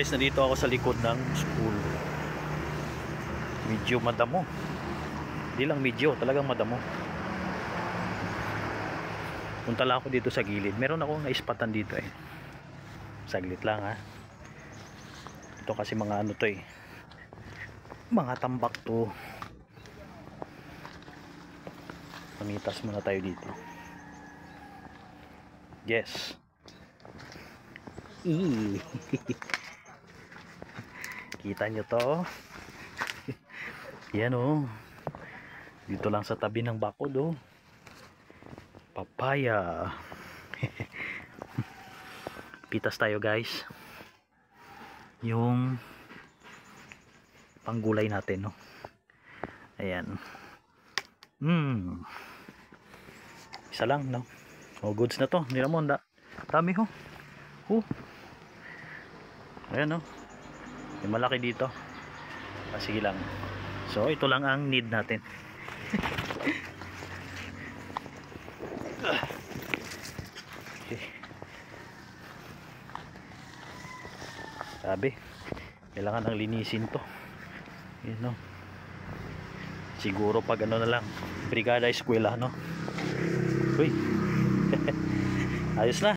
guys, nandito ako sa likod ng school. Medyo madamo. Hindi lang medyo, talagang madamo. Punta lang ako dito sa gilid. Meron akong naispatan dito eh. Saglit lang ha. Ito kasi mga ano to eh. Mga tambak to. Pamitas muna tayo dito. Yes. Kita nyo to. Yan oh. Dito lang sa tabi ng bakod oh. Papaya. Pitas tayo guys. Yung panggulay natin no. Ayan. Isa lang no. Oh, goods na to. Nilamon da. Dami ho. Ayan no. May malaki dito. Sige lang. So ito lang ang need natin. Okay. Sabi kailangan ang linisin to. Yun no. Siguro pag ano na lang, brigada eskwela no. Uy. Ayos na.